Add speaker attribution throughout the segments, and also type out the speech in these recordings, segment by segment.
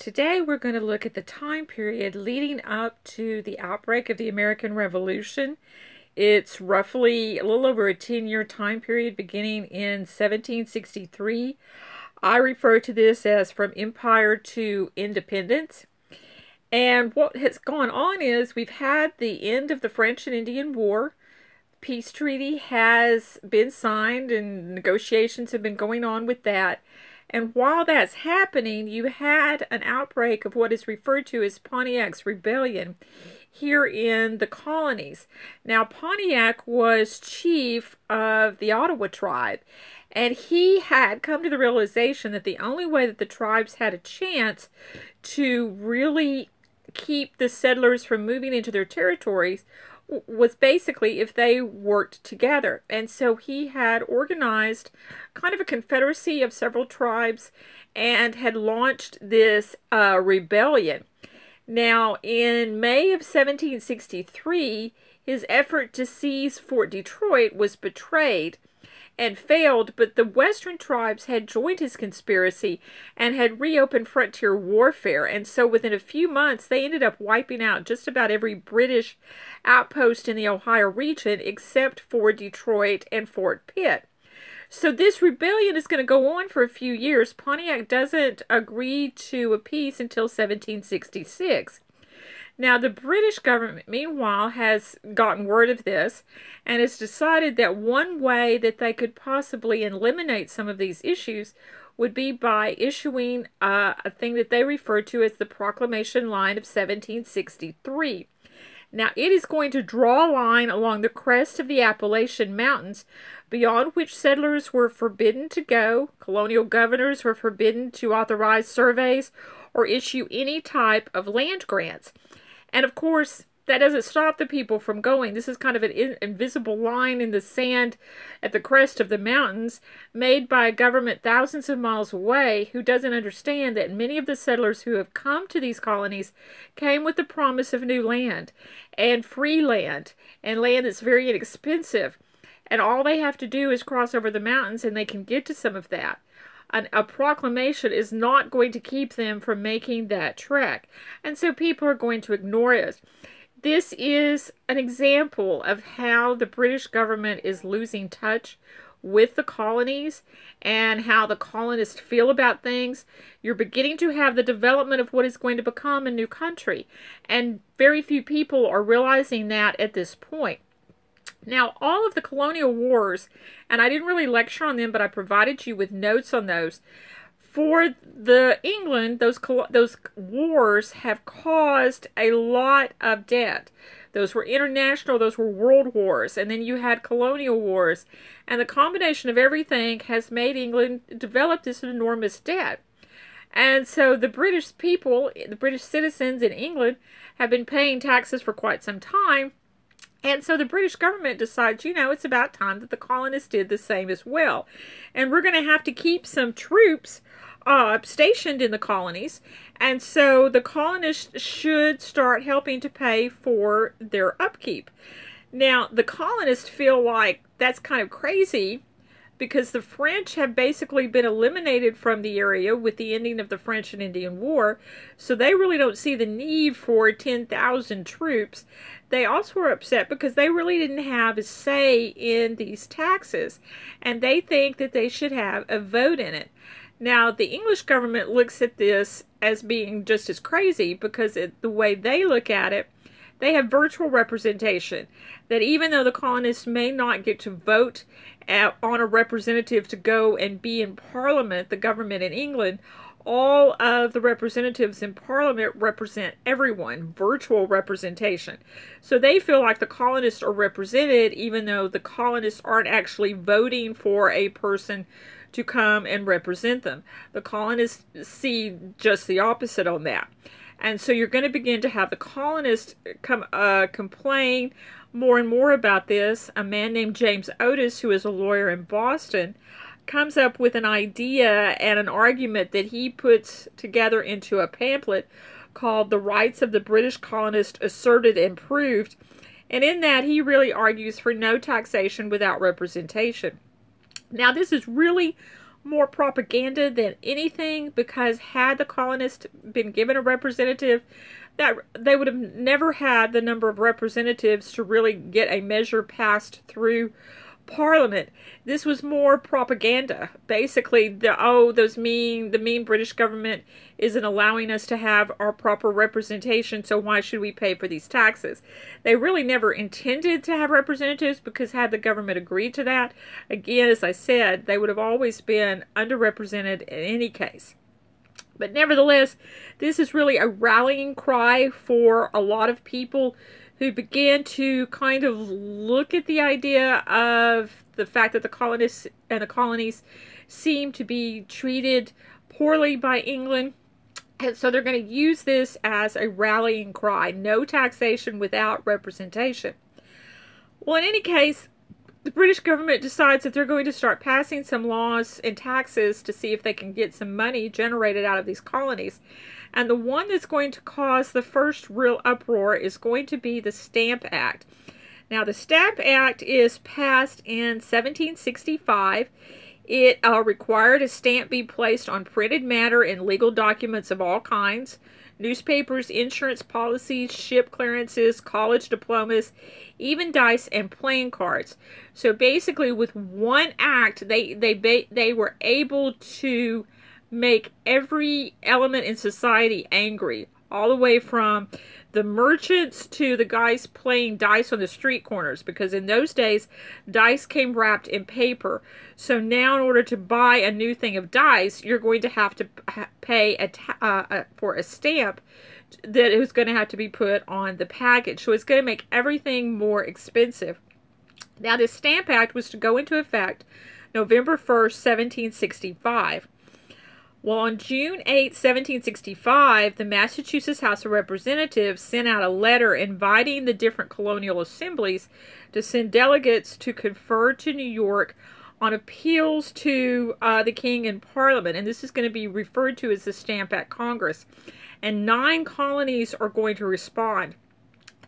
Speaker 1: Today we're going to look at the time period leading up to the outbreak of the American Revolution. It's roughly a little over a 10-year time period beginning in 1763. I refer to this as from empire to independence. And what has gone on is we've had the end of the French and Indian War. Peace treaty has been signed and negotiations have been going on with that. And while that's happening, you had an outbreak of what is referred to as Pontiac's Rebellion here in the colonies. Now, Pontiac was chief of the Ottawa tribe, and he had come to the realization that the only way that the tribes had a chance to really keep the settlers from moving into their territories was basically if they worked together. And so he had organized kind of a confederacy of several tribes and had launched this rebellion. Now, in May of 1763, his effort to seize Fort Detroit was betrayed and failed, but the western tribes had joined his conspiracy and had reopened frontier warfare. And so within a few months, they ended up wiping out just about every British outpost in the Ohio region except for Detroit and Fort Pitt. So this rebellion is going to go on for a few years. Pontiac doesn't agree to a peace until 1766. Now, the British government, meanwhile, has gotten word of this and has decided that one way that they could possibly eliminate some of these issues would be by issuing a thing that they refer to as the Proclamation Line of 1763. Now, it is going to draw a line along the crest of the Appalachian Mountains, beyond which settlers were forbidden to go. Colonial governors were forbidden to authorize surveys or issue any type of land grants. And of course, that doesn't stop the people from going. This is kind of an invisible line in the sand at the crest of the mountains made by a government thousands of miles away who doesn't understand that many of the settlers who have come to these colonies came with the promise of new land and free land and land that's very inexpensive. And all they have to do is cross over the mountains and they can get to some of that. A proclamation is not going to keep them from making that trek. And so people are going to ignore it. This is an example of how the British government is losing touch with the colonies and how the colonists feel about things. You're beginning to have the development of what is going to become a new country. And very few people are realizing that at this point. Now, all of the colonial wars, and I didn't really lecture on them, but I provided you with notes on those. For the England, those wars have caused a lot of debt. Those were international, those were world wars, and then you had colonial wars. And the combination of everything has made England develop this enormous debt. And so the British people, the British citizens in England, have been paying taxes for quite some time. And so the British government decides, it's about time that the colonists did the same as well. And we're going to have to keep some troops stationed in the colonies. And so the colonists should start helping to pay for their upkeep. Now, the colonists feel like that's kind of crazy because the French have basically been eliminated from the area with the ending of the French and Indian War. So they really don't see the need for 10,000 troops. They also are upset because they really didn't have a say in these taxes. And they think that they should have a vote in it. Now, the English government looks at this as being just as crazy because the way they look at it, they have virtual representation. That even though the colonists may not get to vote on a representative to go and be in Parliament, the government in England, all of the representatives in Parliament represent everyone, virtual representation. So they feel like the colonists are represented even though the colonists aren't actually voting for a person to come and represent them. The colonists see just the opposite on that. And so you're going to begin to have the colonists complain more and more about this. A man named James Otis, who is a lawyer in Boston, comes up with an idea and an argument that he puts together into a pamphlet called The Rights of the British Colonists Asserted and Proved. And in that, he really argues for no taxation without representation. Now, this is really more propaganda than anything, because had the colonists been given a representative, that they would have never had the number of representatives to really get a measure passed through Parliament. This was more propaganda. Basically, the mean British government isn't allowing us to have our proper representation, so why should we pay for these taxes? They really never intended to have representatives, because had the government agreed to that, again, as I said, they would have always been underrepresented in any case. But nevertheless, this is really a rallying cry for a lot of people who began to kind of look at the idea of the fact that the colonists and the colonies seem to be treated poorly by England. And so they're going to use this as a rallying cry. No taxation without representation. Well, in any case, the British government decides that they're going to start passing some laws and taxes to see if they can get some money generated out of these colonies. And the one that's going to cause the first real uproar is going to be the Stamp Act. Now, the Stamp Act is passed in 1765. It required a stamp be placed on printed matter in legal documents of all kinds: newspapers, insurance policies, ship clearances, college diplomas, even dice and playing cards. So basically, with one act, they were able to make every element in society angry, all the way from the merchants to the guys playing dice on the street corners, because in those days, dice came wrapped in paper. So now, in order to buy a new thing of dice, you're going to have to pay for a stamp that is going to have to be put on the package. So it's going to make everything more expensive. Now, this Stamp Act was to go into effect November 1st, 1765. Well, on June 8, 1765, the Massachusetts House of Representatives sent out a letter inviting the different colonial assemblies to send delegates to confer to New York on appeals to the King and Parliament. And this is going to be referred to as the Stamp Act Congress. And 9 colonies are going to respond.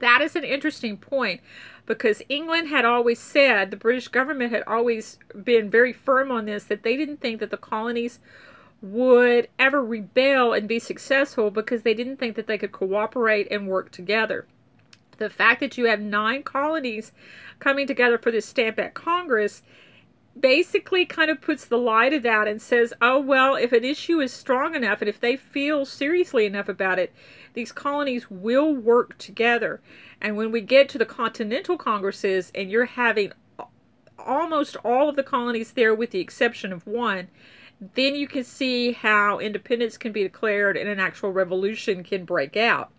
Speaker 1: That is an interesting point, because England had always said, the British government had always been very firm on this, that they didn't think that the colonies would ever rebel and be successful, because they didn't think that they could cooperate and work together. The fact that you have 9 colonies coming together for this Stamp Act Congress basically kind of puts the lie to that and says, oh, well, if an issue is strong enough and if they feel seriously enough about it, these colonies will work together. And when we get to the continental congresses and you're having almost all of the colonies there with the exception of one, then you can see how independence can be declared and an actual revolution can break out.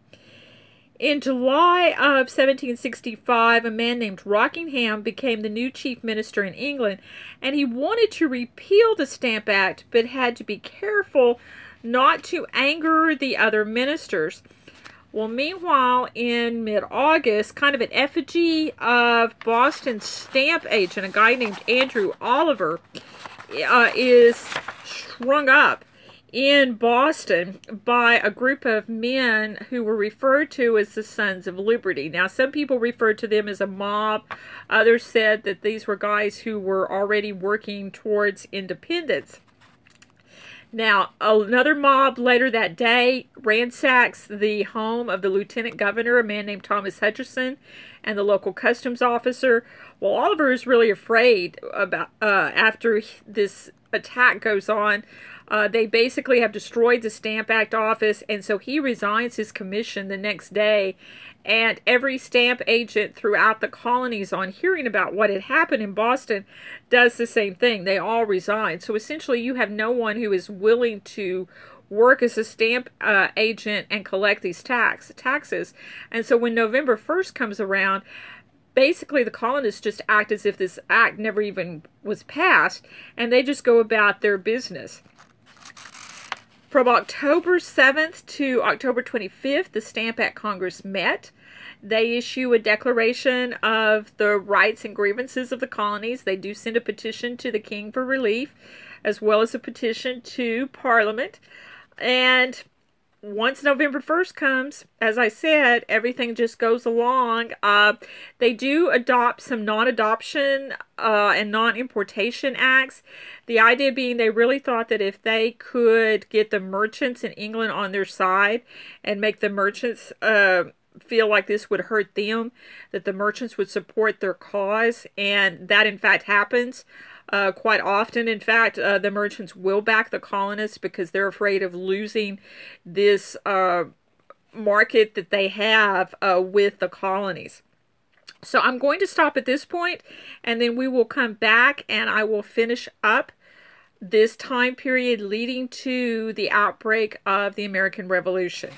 Speaker 1: In July of 1765, a man named Rockingham became the new chief minister in England, and he wanted to repeal the Stamp Act, but had to be careful not to anger the other ministers. Well, meanwhile, in mid-August, kind of an effigy of Boston's stamp agent, a guy named Andrew Oliver, is strung up in Boston by a group of men who were referred to as the Sons of Liberty. Now, some people referred to them as a mob. Others said that these were guys who were already working towards independence. Now, another mob later that day ransacks the home of the lieutenant governor, a man named Thomas Hutcherson, and the local customs officer. Well, Oliver is really afraid about after this attack goes on. They basically have destroyed the Stamp Act office, and so he resigns his commission the next day. And every stamp agent throughout the colonies, on hearing about what had happened in Boston, does the same thing. They all resign. So essentially, you have no one who is willing to work as a stamp agent and collect these taxes. And so when November 1st comes around, basically the colonists just act as if this act never even was passed, and they just go about their business. From October 7th to October 25th, the Stamp Act Congress met. They issue a declaration of the rights and grievances of the colonies. They do send a petition to the king for relief, as well as a petition to Parliament. And once November 1st comes, as I said, everything just goes along. They do adopt some non-adoption and non-importation acts. The idea being they really thought that if they could get the merchants in England on their side and make the merchants feel like this would hurt them, that the merchants would support their cause, and that in fact happens. Quite often, in fact, the merchants will back the colonists because they're afraid of losing this market that they have with the colonies. So I'm going to stop at this point, and then we will come back and I will finish up this time period leading to the outbreak of the American Revolution.